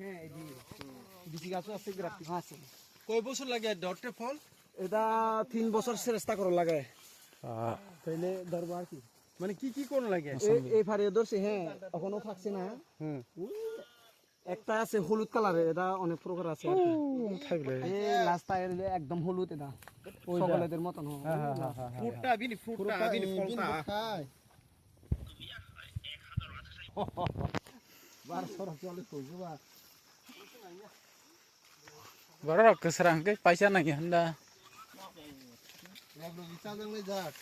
হ্যাঁ এই বিচি গাছও আছে গ্রাফটিং আছে। কয় বছর লাগে ধরতে ফল? এটা 3 বছর চেষ্টা করা লাগে তাইলে ধরবো আর কি। মানে কি কি কোন লাগে? এই ফাড়িয়ে ধরছে হ্যাঁ এখনো থাকছে না। একটা আছে হলুদ কালারের, এটা অনেক প্রকার আছে আর কি। এই লাস্টটা একদম হলুদ, এটা সকলেদের মতন। ফ্রুটটা আবিনি ফ্রুটটা আবিনি ফলটা খায় বার সরা চলে তো যুবা Baru keserang ke paisa nagi handa. লাগলো বিচার জঙ্গলে যাক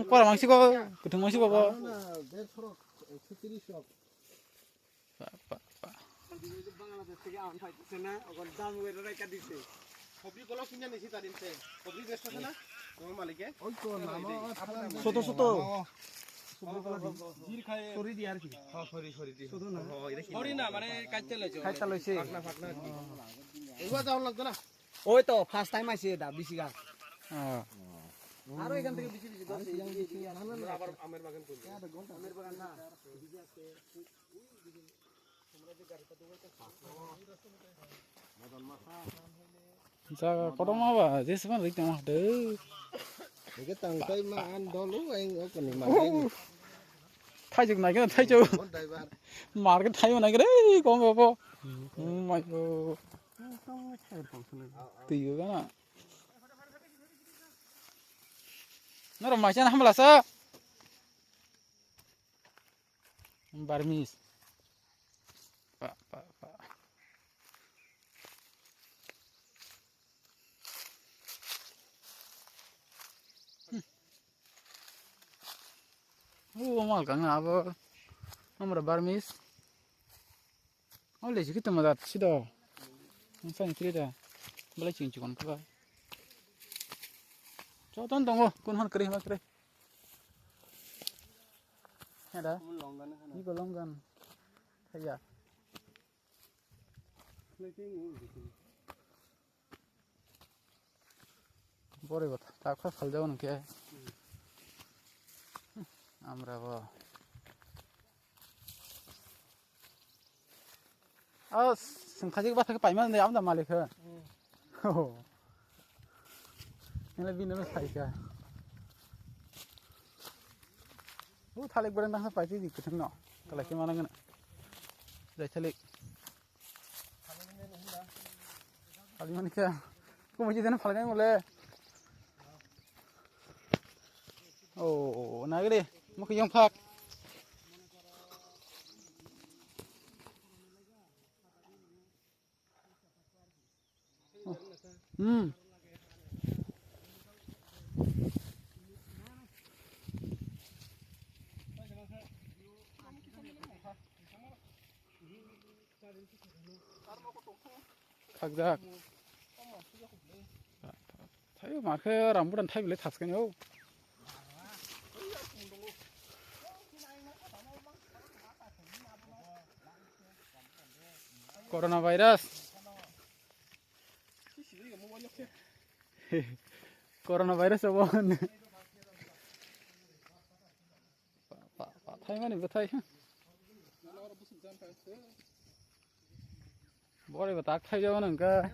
Kau masih kau ketemu masih kau. না 150 130 বাংলাদেশ থেকে আম পাইতেছে না, ওখানে দাম ওইটা রেখা দিছে। সবজি গুলো কিনে নিছি তার দিনতে সবজি বেচতে আছে না তোমার মালিকে? ওই তো নামা ছোট ছোট জির খায় সরি দি আর কি। হ্যাঁ সরি দি ছোট না সরি না মানে কাটতে লাইছো খাইতা লইছে। ফাকনা ফাকনা এবার যাও লাগতো না। ওই তো ফার্স্ট টাইম আইছে এটা বিচি গাছ। Oh. আরো এখান থেকে বিচি বিচি ধরছে। আবার আমের বাগান করবে আমের বাগান না Jaga kau mau apa? Jadi sebenarnya lagi mah deh. cái tầng cây mà ăn đó lú anh ở còn mà Thay chừng này cái thay chừng. con đại bạc Mà cái thay này cái đấy con bao bao. Mày tiêu cái nào. Nó làm mày chứ không là sao? Barmis. Pak. Mal kan apa? Nomor Barmis. Oleh kita madat sido. Insan cerita. Boleh cincin kan? Contoh tunggu, kunhan kerih mak kerih. Ada? Ini golongan. Saya. Boleh bat. Tak kau fal jauh nungke. Amra bo. Sengkaji bat ke payman ni amda malik ke. Ini lebih nurus saja. Thalik barang dah sampai di ketemu no. Kalau kita mana kan? Dah thalik. Thalik mana kya? Kau mesti jangan thalik ni boleh. Oh, nak ke? Mau ke yang pak? Kagak. Tapi makai rambutan tapi boleh tas kan yo. Coronavirus. Coronavirus apa? Pak, Thai mana betul? Boleh betak Thai jauh nengka.